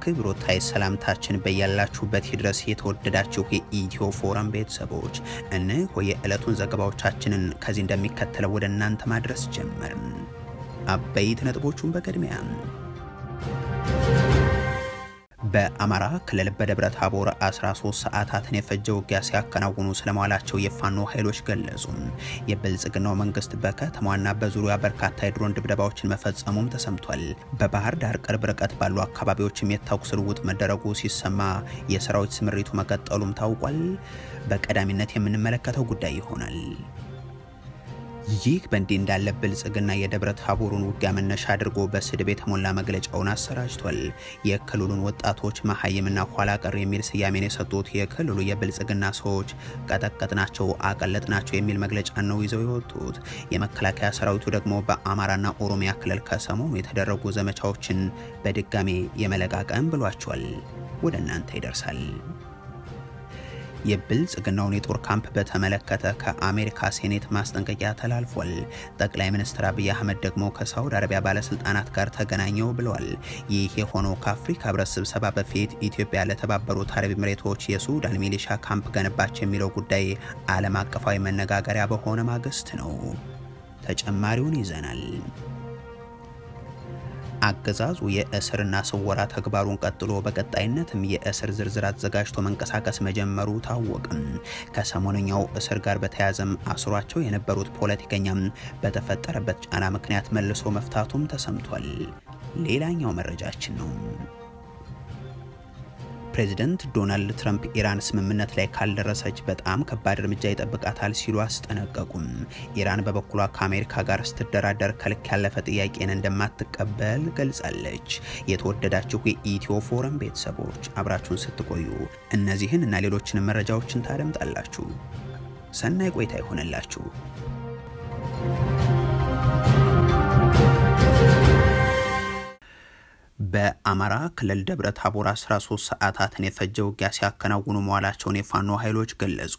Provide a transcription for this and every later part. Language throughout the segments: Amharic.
አክብሮታይ ሰላምታችን በያላችሁበት ይድረስ። የተወደዳችሁ የኢትዮ ፎረም ቤተሰቦች እነሆ የዕለቱን ዘገባዎቻችንን ከዚህ እንደሚከተለው ወደ እናንተ ማድረስ ጀመርን። አበይት ነጥቦቹን በቅድሚያ በአማራ ክልል በደብረ ታቦር 13 ሰዓታትን የፈጀ ውጊያ ሲያከናውኑ ስለመዋላቸው የፋኖ ኃይሎች ገለጹ። የብልጽግናው መንግስት በከተማዋና በዙሪያ በርካታ የድሮን ድብደባዎችን መፈጸሙም ተሰምቷል። በባህር ዳር ቅርብ ርቀት ባሉ አካባቢዎችም የተኩስ ልውውጥ መደረጉ ሲሰማ የሰራዊት ስምሪቱ መቀጠሉም ታውቋል። በቀዳሚነት የምንመለከተው ጉዳይ ይሆናል። ይህ በእንዲህ እንዳለ ብልጽግና የደብረ ታቦሩን ውጊያ መነሻ አድርጎ በስድብ የተሞላ መግለጫውን አሰራጅቷል። የክልሉን ወጣቶች መሀይምና ኋላ ቀር የሚል ስያሜን የሰጡት የክልሉ የብልጽግና ሰዎች ቀጠቀጥናቸው፣ አቀለጥናቸው የሚል መግለጫ ነው ይዘው የወጡት። የመከላከያ ሰራዊቱ ደግሞ በአማራና ኦሮሚያ ክልል ከሰሞኑ የተደረጉ ዘመቻዎችን በድጋሜ የመለቃቀም ብሏቸዋል። ወደ እናንተ ይደርሳል። የብልጽግናውን የጦር ካምፕ በተመለከተ ከአሜሪካ ሴኔት ማስጠንቀቂያ ተላልፏል። ጠቅላይ ሚኒስትር አብይ አህመድ ደግሞ ከሳውዲ አረቢያ ባለስልጣናት ጋር ተገናኘው ብለዋል። ይህ የሆነው ከአፍሪካ ህብረት ስብሰባ በፊት ኢትዮጵያ ለተባበሩት አረብ ኤሚሬቶች የሱዳን ሚሊሻ ካምፕ ገነባች የሚለው ጉዳይ ዓለም አቀፋዊ መነጋገሪያ በሆነ ማግስት ነው። ተጨማሪውን ይዘናል። አገዛዙ የእስርና ስወራ ተግባሩን ቀጥሎ በቀጣይነትም የእስር ዝርዝር አዘጋጅቶ መንቀሳቀስ መጀመሩ ታወቅም። ከሰሞነኛው እስር ጋር በተያያዘም አስሯቸው የነበሩት ፖለቲከኛም በተፈጠረበት ጫና ምክንያት መልሶ መፍታቱም ተሰምቷል። ሌላኛው መረጃችን ነው። ፕሬዚደንት ዶናልድ ትራምፕ ኢራን ስምምነት ላይ ካልደረሰች በጣም ከባድ እርምጃ ይጠብቃታል ሲሉ አስጠነቀቁም። ኢራን በበኩሏ ከአሜሪካ ጋር ስትደራደር ከልክ ያለፈ ጥያቄን እንደማትቀበል ገልጻለች። የተወደዳችሁ የኢትዮ ፎረም ቤተሰቦች አብራችሁን ስትቆዩ እነዚህን እና ሌሎችንም መረጃዎችን ታደምጣላችሁ። ሰናይ ቆይታ ይሆንላችሁ። በአማራ ክልል ደብረ ታቦር 13 ሰዓታትን የፈጀ ውጊያ ሲያከናውኑ መዋላቸውን የፋኖ ኃይሎች ገለጹ።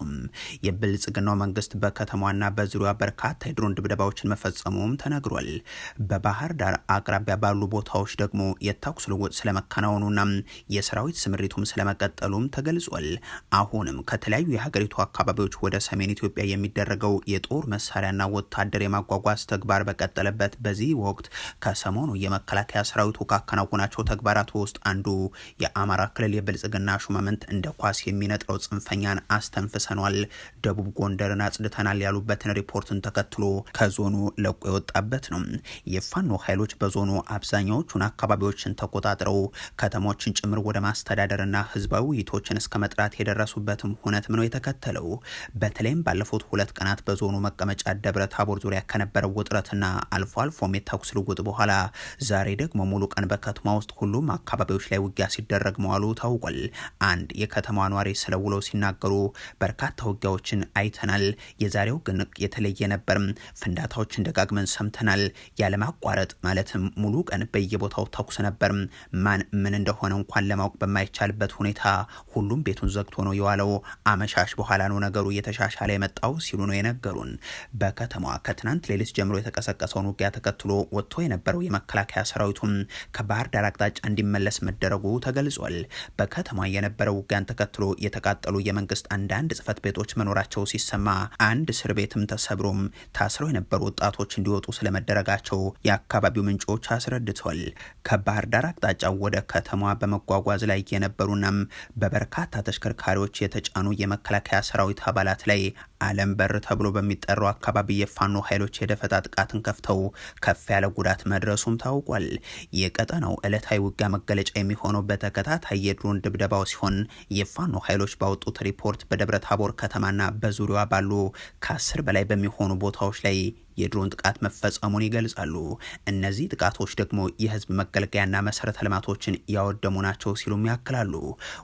የብልጽግናው መንግስት በከተማዋና በዙሪያ በርካታ የድሮን ድብደባዎችን መፈጸሙም ተነግሯል። በባህር ዳር አቅራቢያ ባሉ ቦታዎች ደግሞ የተኩስ ልውውጥ ስለመከናወኑና የሰራዊት ስምሪቱም ስለመቀጠሉም ተገልጿል። አሁንም ከተለያዩ የሀገሪቱ አካባቢዎች ወደ ሰሜን ኢትዮጵያ የሚደረገው የጦር መሳሪያና ወታደር የማጓጓዝ ተግባር በቀጠለበት በዚህ ወቅት ከሰሞኑ የመከላከያ ሰራዊቱ ካከናወናቸው ተግባራት ውስጥ አንዱ የአማራ ክልል የብልጽግና ሹማምንት እንደ ኳስ የሚነጥረው ጽንፈኛን አስተንፍሰኗል፣ ደቡብ ጎንደርን አጽድተናል ያሉበትን ሪፖርትን ተከትሎ ከዞኑ ለቆ የወጣበት ነው። የፋኖ ኃይሎች በዞኑ አብዛኛዎቹን አካባቢዎችን ተቆጣጥረው ከተሞችን ጭምር ወደ ማስተዳደርና ህዝባዊ ውይይቶችን እስከ መጥራት የደረሱበትም ሁነትም ነው የተከተለው። በተለይም ባለፉት 2 ቀናት በዞኑ መቀመጫ ደብረ ታቦር ዙሪያ ከነበረው ውጥረትና አልፎ አልፎም የተኩስ ልውውጥ በኋላ ዛሬ ደግሞ ሙሉ ቀን በከተማ ውስጥ ሁሉም አካባቢዎች ላይ ውጊያ ሲደረግ መዋሉ ታውቋል። አንድ የከተማ ኗሪ ስለውለው ሲናገሩ በርካታ ውጊያዎችን አይተናል፣ የዛሬው ግን የተለየ ነበር። ፍንዳታዎችን ደጋግመን ሰምተናል። ያለማቋረጥ ማለትም ሙሉ ቀን በየቦታው ተኩስ ነበር። ማን ምን እንደሆነ እንኳን ለማወቅ በማይቻልበት ሁኔታ ሁሉም ቤቱን ዘግቶ ነው የዋለው። አመሻሽ በኋላ ነው ነገሩ እየተሻሻለ የመጣው ሲሉ ነው የነገሩን። በከተማዋ ከትናንት ሌሊት ጀምሮ የተቀሰቀሰውን ውጊያ ተከትሎ ወጥቶ የነበረው የመከላከያ ሰራዊቱም ከባህር ዳር አቅጣጫ እንዲመለስ መደረጉ ተገልጿል። በከተማ የነበረው ውጊያን ተከትሎ የተቃጠሉ የመንግስት አንዳንድ ጽህፈት ቤቶች መኖራቸው ሲሰማ አንድ እስር ቤትም ተሰብሮም ታስረው የነበሩ ወጣቶች እንዲወጡ ስለመደረጋቸው የአካባቢው ምንጮች አስረድተዋል። ከባህር ዳር አቅጣጫ ወደ ከተማ በመጓጓዝ ላይ የነበሩናም በበርካታ ተሽከርካሪዎች የተጫኑ የመከላከያ ሰራዊት አባላት ላይ አለም በር ተብሎ በሚጠራው አካባቢ የፋኖ ኃይሎች የደፈጣ ጥቃትን ከፍተው ከፍ ያለ ጉዳት መድረሱም ታውቋል። የቀጠናው ዕለታዊ ውጊያ መገለጫ የሚሆነው በተከታታይ የድሮን ድብደባው ሲሆን የፋኖ ኃይሎች ባወጡት ሪፖርት በደብረ ታቦር ከተማና በዙሪያዋ ባሉ ከ10 በላይ በሚሆኑ ቦታዎች ላይ የድሮን ጥቃት መፈጸሙን ይገልጻሉ። እነዚህ ጥቃቶች ደግሞ የህዝብ መገልገያና መሰረተ ልማቶችን ያወደሙ ናቸው ሲሉም ያክላሉ።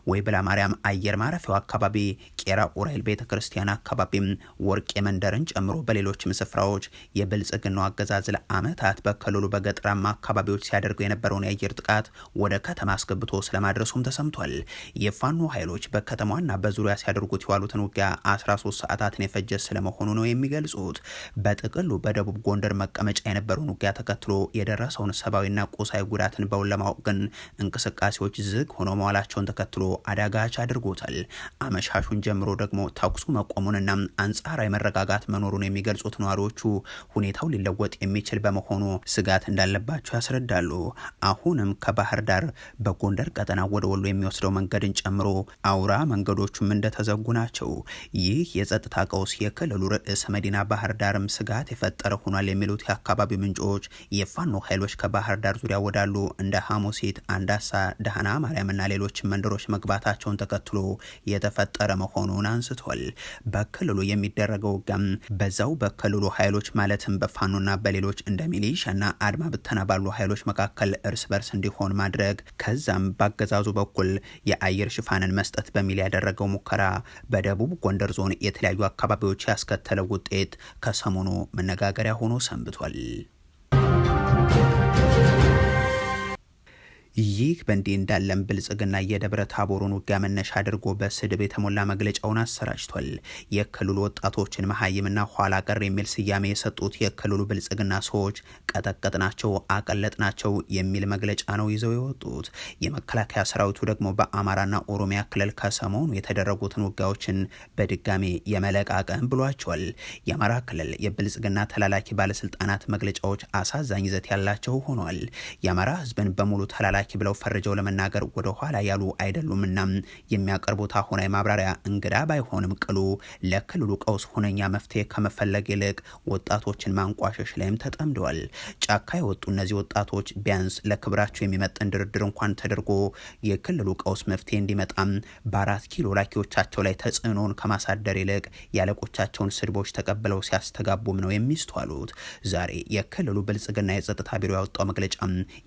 ወይብላ ማርያም አየር ማረፊያው አካባቢ፣ ቄራ ኡራኤል ቤተክርስቲያን አካባቢም ወርቅ የመንደርን ጨምሮ በሌሎችም ስፍራዎች የብልጽግናው አገዛዝ ለአመታት በክልሉ በገጠራማ አካባቢዎች ሲያደርገው የነበረውን የአየር ጥቃት ወደ ከተማ አስገብቶ ስለማድረሱም ተሰምቷል። የፋኖ ኃይሎች በከተማዋና በዙሪያ ሲያደርጉት የዋሉትን ውጊያ 13 ሰዓታትን የፈጀ ስለመሆኑ ነው የሚገልጹት። በጥቅሉ በደቡብ ጎንደር መቀመጫ የነበረውን ውጊያ ተከትሎ የደረሰውን ሰብአዊና ቁሳዊ ጉዳትን በውል ለማወቅ ግን እንቅስቃሴዎች ዝግ ሆኖ መዋላቸውን ተከትሎ አዳጋች አድርጎታል። አመሻሹን ጀምሮ ደግሞ ተኩሱ መቆሙንና አንጻራዊ መረጋጋት መኖሩን የሚገልጹት ነዋሪዎቹ ሁኔታው ሊለወጥ የሚችል በመሆኑ ስጋት እንዳለባቸው ያስረዳሉ። አሁንም ከባህር ዳር በጎንደር ቀጠና ወደ ወሎ የሚወስደው መንገድን ጨምሮ አውራ መንገዶቹም እንደተዘጉ ናቸው። ይህ የጸጥታ ቀውስ የክልሉ ርዕሰ መዲና ባህር ዳርም ስጋት የፈጠረ ሆኗል የሚሉት የአካባቢው ምንጮች የፋኖ ኃይሎች ከባህር ዳር ዙሪያ ወዳሉ እንደ ሐሙሲት፣ አንዳሳ፣ ደህና ማርያምና ሌሎች መንደሮች መግባታቸውን ተከትሎ የተፈጠረ መሆኑን አንስቷል። በክልሉ የሚደረገው ውጊያም በዛው በክልሉ ኃይሎች ማለትም በፋኖና በሌሎች እንደ ሚሊሻና አድማ ብተና ባሉ ኃይሎች መካከል እርስ በርስ እንዲሆን ማድረግ ከዛም በአገዛዙ በኩል የአየር ሽፋንን መስጠት በሚል ያደረገው ሙከራ በደቡብ ጎንደር ዞን የተለያዩ አካባቢዎች ያስከተለው ውጤት ከሰሞኑ መነጋገሪያ ሆኖ ሰንብቷል። ይህ በእንዲህ እንዳለም ብልጽግና የደብረ ታቦሩን ውጊያ መነሻ አድርጎ በስድብ የተሞላ መግለጫውን አሰራጭቷል። የክልሉ ወጣቶችን መሀይምና ኋላ ቀር የሚል ስያሜ የሰጡት የክልሉ ብልጽግና ሰዎች ቀጠቀጥናቸው፣ አቀለጥናቸው የሚል መግለጫ ነው ይዘው የወጡት። የመከላከያ ሰራዊቱ ደግሞ በአማራና ኦሮሚያ ክልል ከሰሞኑ የተደረጉትን ውጊያዎችን በድጋሜ የመለቃቀም ብሏቸዋል። የአማራ ክልል የብልጽግና ተላላኪ ባለስልጣናት መግለጫዎች አሳዛኝ ይዘት ያላቸው ሆኗል። የአማራ ህዝብን በሙሉ ተላላኪ ብለው ፈርጀው ለመናገር ወደ ኋላ ያሉ አይደሉምና የሚያቀርቡት አሁናዊ ማብራሪያ እንግዳ ባይሆንም ቅሉ ለክልሉ ቀውስ ሁነኛ መፍትሄ ከመፈለግ ይልቅ ወጣቶችን ማንቋሸሽ ላይም ተጠምደዋል። ጫካ የወጡ እነዚህ ወጣቶች ቢያንስ ለክብራቸው የሚመጥን ድርድር እንኳን ተደርጎ የክልሉ ቀውስ መፍትሄ እንዲመጣም በ4 ኪሎ ላኪዎቻቸው ላይ ተጽዕኖን ከማሳደር ይልቅ ያለቆቻቸውን ስድቦች ተቀብለው ሲያስተጋቡም ነው የሚስተዋሉት። ዛሬ የክልሉ ብልጽግና የጸጥታ ቢሮ ያወጣው መግለጫ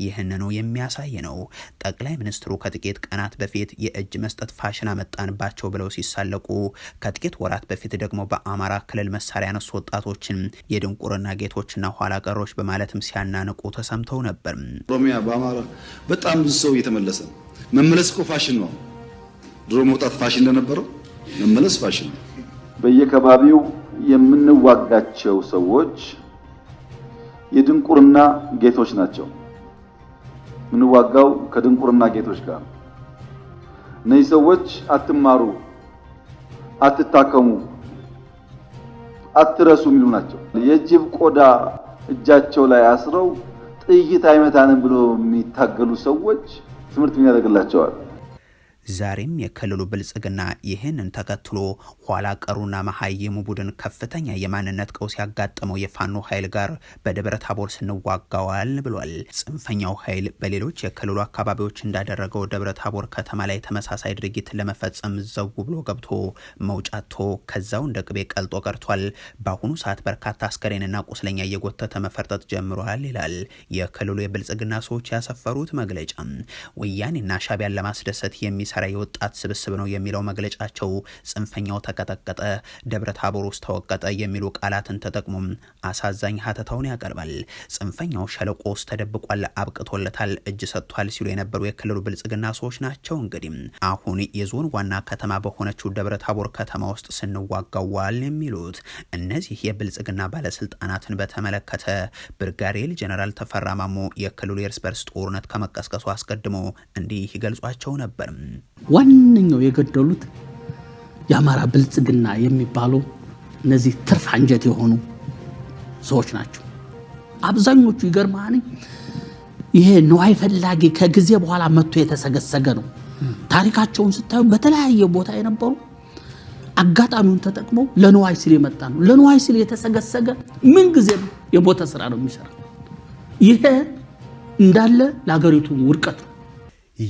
ይህንኑ የሚያሳይ ነው። ጠቅላይ ሚኒስትሩ ከጥቂት ቀናት በፊት የእጅ መስጠት ፋሽን አመጣንባቸው ብለው ሲሳለቁ፣ ከጥቂት ወራት በፊት ደግሞ በአማራ ክልል መሳሪያ ያነሱ ወጣቶችን የድንቁርና ጌቶችና ኋላ ቀሮች በማለትም ሲያናንቁ ተሰምተው ነበር። ኦሮሚያ በአማራ በጣም ብዙ ሰው እየተመለሰ ነው። መመለስ እኮ ፋሽን ነው። ድሮ መውጣት ፋሽን እንደነበረው መመለስ ፋሽን ነው። በየከባቢው የምንዋጋቸው ሰዎች የድንቁርና ጌቶች ናቸው። ምንዋጋው ከድንቁርና ጌቶች ጋር። እነዚህ ሰዎች አትማሩ፣ አትታከሙ፣ አትረሱ የሚሉ ናቸው። የጅብ ቆዳ እጃቸው ላይ አስረው ጥይት አይመታንም ብሎ የሚታገሉ ሰዎች ትምህርት ምን ያደርግላቸዋል? ዛሬም የክልሉ ብልጽግና ይህንን ተከትሎ ኋላ ቀሩና መሀይሙ ቡድን ከፍተኛ የማንነት ቀውስ ያጋጠመው የፋኖ ኃይል ጋር በደብረ ታቦር ስንዋጋዋል ብሏል። ጽንፈኛው ኃይል በሌሎች የክልሉ አካባቢዎች እንዳደረገው ደብረ ታቦር ከተማ ላይ ተመሳሳይ ድርጊት ለመፈጸም ዘው ብሎ ገብቶ መውጫቶ ከዛው እንደ ቅቤ ቀልጦ ቀርቷል። በአሁኑ ሰዓት በርካታ አስከሬንና ቁስለኛ እየጎተተ መፈርጠጥ ጀምሯል ይላል የክልሉ የብልጽግና ሰዎች ያሰፈሩት መግለጫ። ወያኔና ሻቢያን ለማስደሰት የሚሰራ የወጣት ስብስብ ነው የሚለው መግለጫቸው ጽንፈኛው ተቀጠቀጠ፣ ደብረ ታቦር ውስጥ ተወቀጠ የሚሉ ቃላትን ተጠቅሞ አሳዛኝ ሀተታውን ያቀርባል። ጽንፈኛው ሸለቆ ውስጥ ተደብቋል፣ አብቅቶለታል፣ እጅ ሰጥቷል ሲሉ የነበሩ የክልሉ ብልጽግና ሰዎች ናቸው። እንግዲህ አሁን የዞን ዋና ከተማ በሆነችው ደብረ ታቦር ከተማ ውስጥ ስንዋጋዋል የሚሉት እነዚህ የብልጽግና ባለስልጣናትን በተመለከተ ብርጋዴር ጀነራል ተፈራ ማሞ የክልሉ የእርስ በርስ ጦርነት ከመቀስቀሱ አስቀድሞ እንዲህ ይገልጿቸው ነበር። ዋነኛው የገደሉት የአማራ ብልጽግና የሚባሉ እነዚህ ትርፍ አንጀት የሆኑ ሰዎች ናቸው። አብዛኞቹ ይገርማል። ይሄ ነዋይ ፈላጊ ከጊዜ በኋላ መጥቶ የተሰገሰገ ነው። ታሪካቸውን ስታዩ በተለያየ ቦታ የነበሩ አጋጣሚውን ተጠቅመው ለነዋይ ሲል የመጣ ነው። ለነዋይ ሲል የተሰገሰገ ምን ጊዜም የቦታ ስራ ነው የሚሰራው። ይሄ እንዳለ ለሀገሪቱ ውድቀት ነው።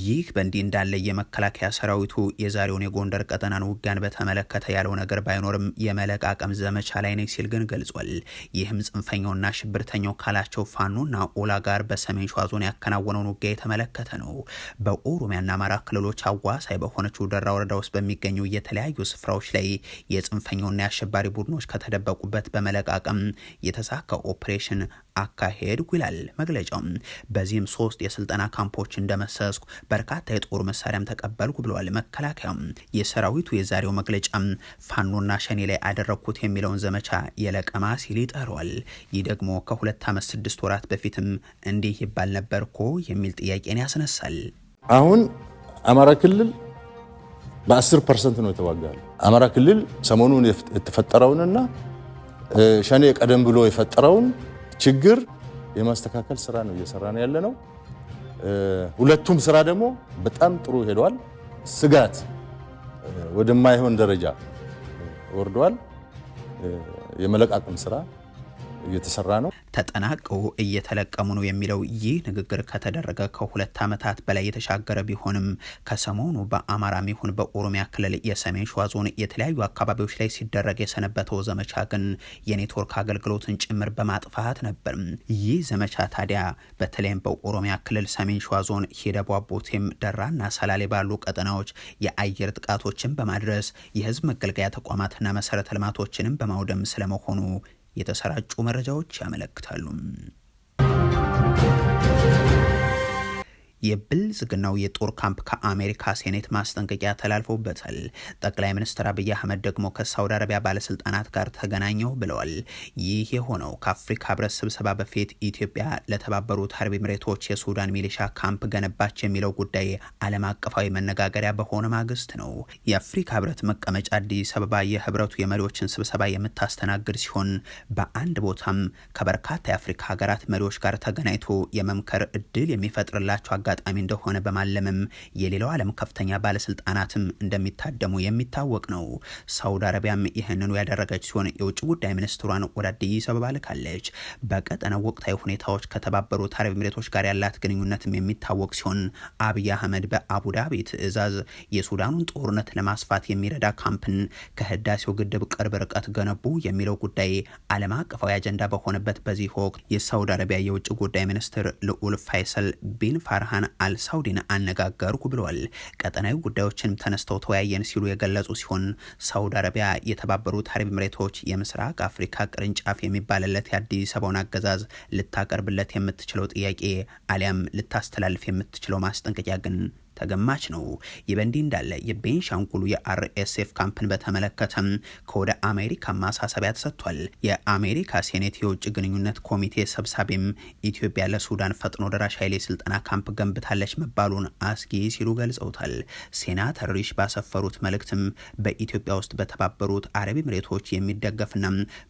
ይህ በእንዲህ እንዳለ የመከላከያ ሰራዊቱ የዛሬውን የጎንደር ቀጠናን ውጊያን በተመለከተ ያለው ነገር ባይኖርም የመለቃቀም ዘመቻ ላይ ነኝ ሲል ግን ገልጿል። ይህም ጽንፈኛውና ሽብርተኛው ካላቸው ፋኖና ኦላ ጋር በሰሜን ሸዋ ዞን ያከናወነውን ውጊያ የተመለከተ ነው። በኦሮሚያና አማራ ክልሎች አዋሳኝ በሆነችው ደራ ወረዳ ውስጥ በሚገኙ የተለያዩ ስፍራዎች ላይ የጽንፈኛውና የአሸባሪ ቡድኖች ከተደበቁበት በመለቃቀም የተሳካ ኦፕሬሽን አካሄድ ይላል መግለጫው። በዚህም 3 የስልጠና ካምፖች እንደመሰስኩ በርካታ የጦር መሳሪያም ተቀበልኩ ብለዋል። መከላከያው የሰራዊቱ የዛሬው መግለጫ ፋኖና ሸኔ ላይ አደረኩት የሚለውን ዘመቻ የለቀማ ሲል ይጠራዋል። ይህ ደግሞ ከ2 ዓመት 6 ወራት በፊትም እንዲህ ይባል ነበርኮ የሚል ጥያቄን ያስነሳል። አሁን አማራ ክልል በ10% ነው የተዋጋው። አማራ ክልል ሰሞኑን የተፈጠረውንና ሸኔ ቀደም ብሎ የፈጠረውን ችግር የማስተካከል ስራ ነው እየሰራን ያለነው። ሁለቱም ስራ ደግሞ በጣም ጥሩ ሄዷል። ስጋት ወደማይሆን ደረጃ ወርዷል። የመለቃቀም ስራ እየተሰራ ነው። ተጠናቀው እየተለቀሙ ነው የሚለው ይህ ንግግር ከተደረገ ከ2 ዓመታት በላይ የተሻገረ ቢሆንም ከሰሞኑ በአማራም ይሁን በኦሮሚያ ክልል የሰሜን ሸዋ ዞን የተለያዩ አካባቢዎች ላይ ሲደረግ የሰነበተው ዘመቻ ግን የኔትወርክ አገልግሎትን ጭምር በማጥፋት ነበር። ይህ ዘመቻ ታዲያ በተለይም በኦሮሚያ ክልል ሰሜን ሸዋ ዞን ሂደቡ አቦቴም፣ ደራና ሰላሌ ባሉ ቀጠናዎች የአየር ጥቃቶችን በማድረስ የህዝብ መገልገያ ተቋማትና መሰረተ ልማቶችንም በማውደም ስለመሆኑ የተሰራጩ መረጃዎች ያመለክታሉ። የብልጽግናው የጦር ካምፕ ከአሜሪካ ሴኔት ማስጠንቀቂያ ተላልፎበታል። ጠቅላይ ሚኒስትር አብይ አህመድ ደግሞ ከሳውዲ አረቢያ ባለስልጣናት ጋር ተገናኘው ብለዋል። ይህ የሆነው ከአፍሪካ ህብረት ስብሰባ በፊት ኢትዮጵያ ለተባበሩት አረብ ኤሚሬቶች የሱዳን ሚሊሻ ካምፕ ገነባች የሚለው ጉዳይ ዓለም አቀፋዊ መነጋገሪያ በሆነ ማግስት ነው። የአፍሪካ ህብረት መቀመጫ አዲስ አበባ የህብረቱ የመሪዎችን ስብሰባ የምታስተናግድ ሲሆን በአንድ ቦታም ከበርካታ የአፍሪካ ሀገራት መሪዎች ጋር ተገናኝቶ የመምከር እድል የሚፈጥርላቸው አጋጣሚ እንደሆነ በማለምም የሌላው ዓለም ከፍተኛ ባለስልጣናትም እንደሚታደሙ የሚታወቅ ነው። ሳውዲ አረቢያም ይህንኑ ያደረገች ሲሆን የውጭ ጉዳይ ሚኒስትሯን ወደ አዲስ አበባ ልካለች። በቀጠናው ወቅታዊ ሁኔታዎች ከተባበሩት አረብ ኤሚሬቶች ጋር ያላት ግንኙነትም የሚታወቅ ሲሆን አብይ አህመድ በአቡዳቢ ትዕዛዝ የሱዳኑን ጦርነት ለማስፋት የሚረዳ ካምፕን ከህዳሴው ግድብ ቅርብ ርቀት ገነቡ የሚለው ጉዳይ ዓለም አቀፋዊ አጀንዳ በሆነበት በዚህ ወቅት የሳውዲ አረቢያ የውጭ ጉዳይ ሚኒስትር ልዑል ፋይሰል ቢን ፋርሃን አልሳውዲን አነጋገርኩ ብለዋል። ቀጠናዊ ጉዳዮችን ተነስተው ተወያየን ሲሉ የገለጹ ሲሆን ሳውዲ አረቢያ የተባበሩት አረብ ኤሚሬቶች የምስራቅ አፍሪካ ቅርንጫፍ የሚባልለት የአዲስ አበባውን አገዛዝ ልታቀርብለት የምትችለው ጥያቄ አሊያም ልታስተላልፍ የምትችለው ማስጠንቀቂያ ግን ተገማች ነው። ይህ በእንዲህ እንዳለ የቤንሻንጉሉ የአርኤስኤፍ ካምፕን በተመለከተም ከወደ አሜሪካ ማሳሰቢያ ተሰጥቷል። የአሜሪካ ሴኔት የውጭ ግንኙነት ኮሚቴ ሰብሳቢም ኢትዮጵያ ለሱዳን ፈጥኖ ደራሽ ኃይል የስልጠና ካምፕ ገንብታለች መባሉን አስጊ ሲሉ ገልጸውታል። ሴናተር ሪሽ ባሰፈሩት መልእክትም በኢትዮጵያ ውስጥ በተባበሩት አረብ ኤሚሬቶች የሚደገፍና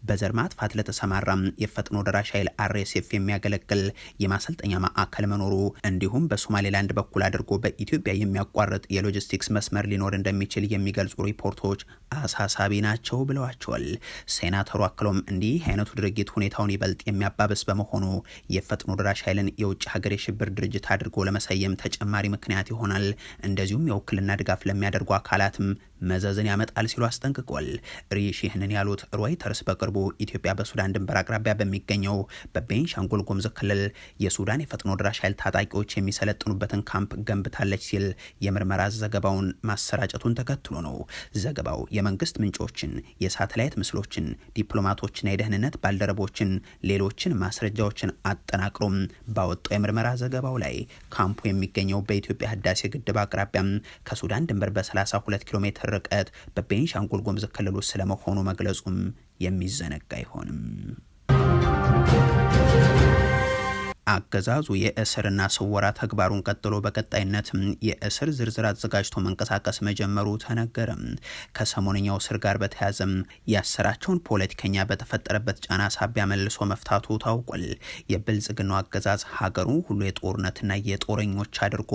በዘር ማጥፋት ለተሰማራ የፈጥኖ ደራሽ ኃይል አርኤስኤፍ የሚያገለግል የማሰልጠኛ ማዕከል መኖሩ እንዲሁም በሶማሌላንድ በኩል አድርጎ በኢትዮጵያ የሚያቋርጥ የሎጂስቲክስ መስመር ሊኖር እንደሚችል የሚገልጹ ሪፖርቶች አሳሳቢ ናቸው ብለዋቸዋል። ሴናተሩ አክሎም እንዲህ አይነቱ ድርጊት ሁኔታውን ይበልጥ የሚያባብስ በመሆኑ የፈጥኖ ደራሽ ኃይልን የውጭ ሀገር የሽብር ድርጅት አድርጎ ለመሰየም ተጨማሪ ምክንያት ይሆናል፣ እንደዚሁም የውክልና ድጋፍ ለሚያደርጉ አካላትም መዘዝን ያመጣል ሲሉ አስጠንቅቋል። ሪሽ ይህንን ያሉት ሮይተርስ በቅርቡ ኢትዮጵያ በሱዳን ድንበር አቅራቢያ በሚገኘው በቤንሻንጉል ጉሙዝ ክልል የሱዳን የፈጥኖ ደራሽ ኃይል ታጣቂዎች የሚሰለጥኑበትን ካምፕ ገንብታለች ሲል የምርመራ ዘገባውን ማሰራጨቱን ተከትሎ ነው። ዘገባው የመንግስት ምንጮችን፣ የሳተላይት ምስሎችን፣ ዲፕሎማቶችና የደህንነት ባልደረቦችን ሌሎችን ማስረጃዎችን አጠናቅሮም ባወጣው የምርመራ ዘገባው ላይ ካምፑ የሚገኘው በኢትዮጵያ ህዳሴ ግድብ አቅራቢያም ከሱዳን ድንበር በ32 ኪሎ ሜትር ርቀት በቤንሻንጉል ጉሙዝ ክልል ውስጥ ስለመሆኑ መግለጹም የሚዘነጋ አይሆንም። አገዛዙ የእስርና ስወራ ተግባሩን ቀጥሎ በቀጣይነት የእስር ዝርዝር አዘጋጅቶ መንቀሳቀስ መጀመሩ ተነገረ። ከሰሞነኛው እስር ጋር በተያያዘም ያሰራቸውን ፖለቲከኛ በተፈጠረበት ጫና ሳቢያ መልሶ መፍታቱ ታውቋል። የብልጽግናው አገዛዝ ሀገሩ ሁሉ የጦርነትና የጦረኞች አድርጎ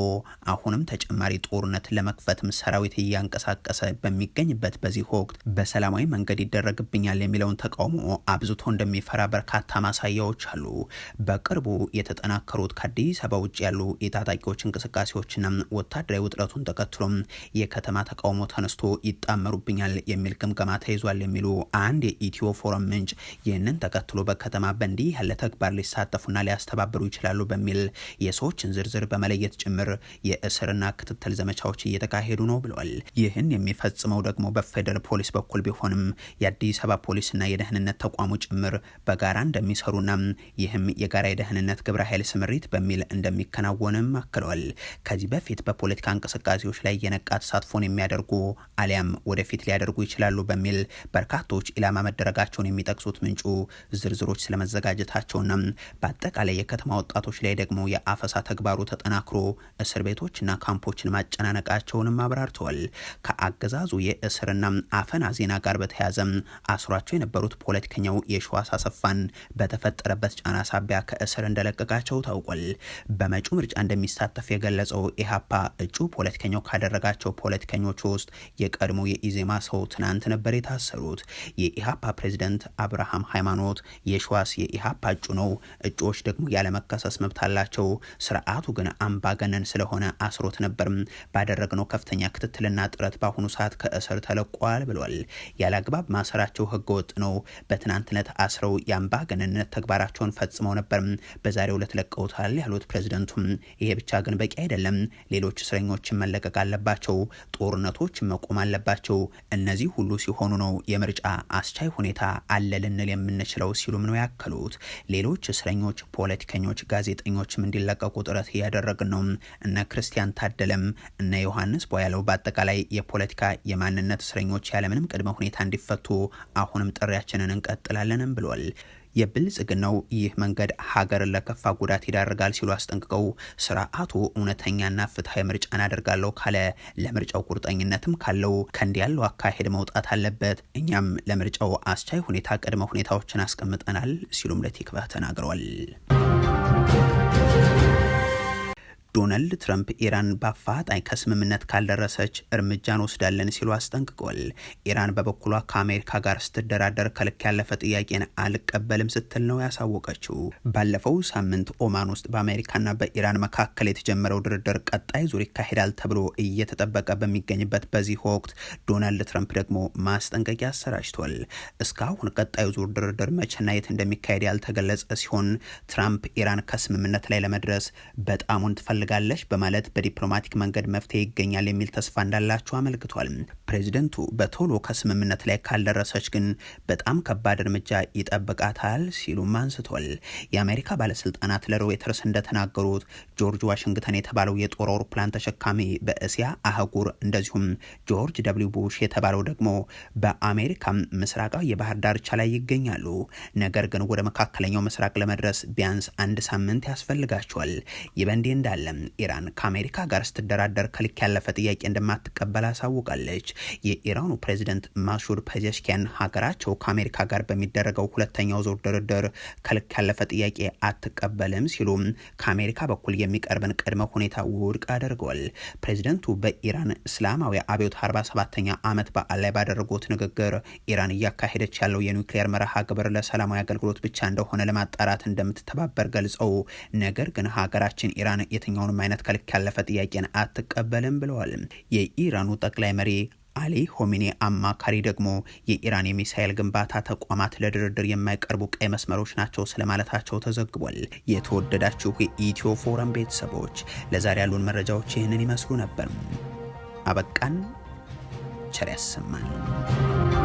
አሁንም ተጨማሪ ጦርነት ለመክፈትም ሰራዊት እያንቀሳቀሰ በሚገኝበት በዚህ ወቅት በሰላማዊ መንገድ ይደረግብኛል የሚለውን ተቃውሞ አብዝቶ እንደሚፈራ በርካታ ማሳያዎች አሉ። በቅርቡ የተጠናከሩት ከአዲስ አበባ ውጭ ያሉ የታጣቂዎች እንቅስቃሴዎችና ወታደራዊ ውጥረቱን ተከትሎም የከተማ ተቃውሞ ተነስቶ ይጣመሩብኛል የሚል ግምገማ ተይዟል የሚሉ አንድ የኢትዮ ፎረም ምንጭ ይህንን ተከትሎ በከተማ በእንዲህ ያለ ተግባር ሊሳተፉና ሊያስተባብሩ ይችላሉ በሚል የሰዎችን ዝርዝር በመለየት ጭምር የእስርና ክትትል ዘመቻዎች እየተካሄዱ ነው ብለዋል። ይህን የሚፈጽመው ደግሞ በፌደራል ፖሊስ በኩል ቢሆንም የአዲስ አበባ ፖሊስና የደህንነት ተቋሙ ጭምር በጋራ እንደሚሰሩና ይህም የጋራ የደህንነት ግብረ ኃይል ስምሪት በሚል እንደሚከናወንም አክለዋል። ከዚህ በፊት በፖለቲካ እንቅስቃሴዎች ላይ የነቃ ተሳትፎን የሚያደርጉ አሊያም ወደፊት ሊያደርጉ ይችላሉ በሚል በርካቶች ኢላማ መደረጋቸውን የሚጠቅሱት ምንጩ ዝርዝሮች ስለመዘጋጀታቸውና በአጠቃላይ የከተማ ወጣቶች ላይ ደግሞ የአፈሳ ተግባሩ ተጠናክሮ እስር ቤቶችና ካምፖችን ማጨናነቃቸውንም አብራርተዋል። ከአገዛዙ የእስርና አፈና ዜና ጋር በተያያዘ አስሯቸው የነበሩት ፖለቲከኛው የሺዋስ አሰፋን በተፈጠረበት ጫና ሳቢያ ከእስር እንደለቀቃቸው ታውቋል። በመጪው ምርጫ እንደሚሳተፍ የገለጸው ኢሃፓ እጩ ፖለቲከኛው ካደረጋቸው ፖለቲከኞች ውስጥ የቀድሞ የኢዜማ ሰው ትናንት ነበር የታሰሩት። የኢሃፓ ፕሬዝዳንት አብርሃም ሃይማኖት የሺዋስ የኢሃፓ እጩ ነው፣ እጩዎች ደግሞ ያለመከሰስ መብት አላቸው፣ ስርዓቱ ግን አምባገነን ስለሆነ አስሮት ነበር፣ ባደረግነው ከፍተኛ ክትትልና ጥረት በአሁኑ ሰዓት ከእስር ተለቋል ብሏል። ያለአግባብ ማሰራቸው ህገወጥ ነው። በትናንት ዕለት አስረው የአምባገነንነት ተግባራቸውን ፈጽመው ነበር፣ በዛሬው ዕለት ለቀውታል ያሉት ፕሬዝዳንቱም ይሄ ብቻ ግን በቂ አይደለም፣ ሌሎች እስረኞችን መለቀቅ አለባቸው፣ ጦርነቶች መቆም አለባቸው። እነዚህ ሁሉ ሲሆኑ ነው የምርጫ አስቻይ ሁኔታ አለ ልንል የምንችለው ሲሉም ነው ያከሉት። ሌሎች እስረኞች፣ ፖለቲከኞች፣ ጋዜጠኞችም እንዲለቀቁ ጥረት እያደረግን ነው። እነ ክርስቲያን ታደለም እነ ዮሐንስ ቦያለው በአጠቃላይ የፖለቲካ የማንነት እስረኞች ያለምንም ቅድመ ሁኔታ እንዲፈቱ አሁንም ጥሪያችንን እንቀጥላለንም ብሏል። የብልጽግናው ይህ መንገድ ሀገርን ለከፋ ጉዳት ይዳርጋል ሲሉ አስጠንቅቀው ስርዓቱ እውነተኛና ፍትሐዊ ምርጫን አደርጋለሁ ካለ ለምርጫው ቁርጠኝነትም ካለው ከእንዲህ ያለው አካሄድ መውጣት አለበት። እኛም ለምርጫው አስቻይ ሁኔታ ቅድመ ሁኔታዎችን አስቀምጠናል ሲሉም ለቲክቫህ ተናግረዋል። ዶናልድ ትራምፕ ኢራን በአፋጣኝ ከስምምነት ካልደረሰች እርምጃ እንወስዳለን ሲሉ አስጠንቅቀዋል። ኢራን በበኩሏ ከአሜሪካ ጋር ስትደራደር ከልክ ያለፈ ጥያቄን አልቀበልም ስትል ነው ያሳወቀችው። ባለፈው ሳምንት ኦማን ውስጥ በአሜሪካና በኢራን መካከል የተጀመረው ድርድር ቀጣይ ዙር ይካሄዳል ተብሎ እየተጠበቀ በሚገኝበት በዚህ ወቅት ዶናልድ ትራምፕ ደግሞ ማስጠንቀቂያ አሰራጭቷል። እስካሁን ቀጣዩ ዙር ድርድር መቼና የት እንደሚካሄድ ያልተገለጸ ሲሆን ትራምፕ ኢራን ከስምምነት ላይ ለመድረስ በጣሙን ትፈልጋለች በማለት በዲፕሎማቲክ መንገድ መፍትሄ ይገኛል የሚል ተስፋ እንዳላቸው አመልክቷል። ፕሬዚደንቱ በቶሎ ከስምምነት ላይ ካልደረሰች ግን በጣም ከባድ እርምጃ ይጠብቃታል ሲሉም አንስቷል። የአሜሪካ ባለስልጣናት ለሮይተርስ እንደተናገሩት ጆርጅ ዋሽንግተን የተባለው የጦር አውሮፕላን ተሸካሚ በእስያ አህጉር እንደዚሁም ጆርጅ ደብሊው ቡሽ የተባለው ደግሞ በአሜሪካ ምስራቃዊ የባህር ዳርቻ ላይ ይገኛሉ። ነገር ግን ወደ መካከለኛው ምስራቅ ለመድረስ ቢያንስ 1 ሳምንት ያስፈልጋቸዋል። ይህ በእንዲህ እንዳለ ኢራን ከአሜሪካ ጋር ስትደራደር ከልክ ያለፈ ጥያቄ እንደማትቀበል አሳውቃለች። የኢራኑ ፕሬዝዳንት ማሱድ ፔዜሽኪያን ሀገራቸው ከአሜሪካ ጋር በሚደረገው ሁለተኛው ዙር ድርድር ከልክ ያለፈ ጥያቄ አትቀበልም ሲሉ ከአሜሪካ በኩል የሚቀርብን ቅድመ ሁኔታ ውድቅ አድርገዋል። ፕሬዝዳንቱ በኢራን እስላማዊ አብዮት 47ኛ ዓመት በዓል ላይ ባደረጉት ንግግር ኢራን እያካሄደች ያለው የኒውክሌር መርሃ ግብር ለሰላማዊ አገልግሎት ብቻ እንደሆነ ለማጣራት እንደምትተባበር ገልጸው ነገር ግን ሀገራችን ኢራን የትኛውንም አይነት ከልክ ያለፈ ጥያቄን አትቀበልም ብለዋል። የኢራኑ ጠቅላይ መሪ አሊ ሆሚኒ አማካሪ ደግሞ የኢራን የሚሳኤል ግንባታ ተቋማት ለድርድር የማይቀርቡ ቀይ መስመሮች ናቸው ስለማለታቸው ተዘግቧል። የተወደዳችሁ የኢትዮ ፎረም ቤተሰቦች ለዛሬ ያሉን መረጃዎች ይህንን ይመስሉ ነበር። አበቃን። ቸር ያሰማን።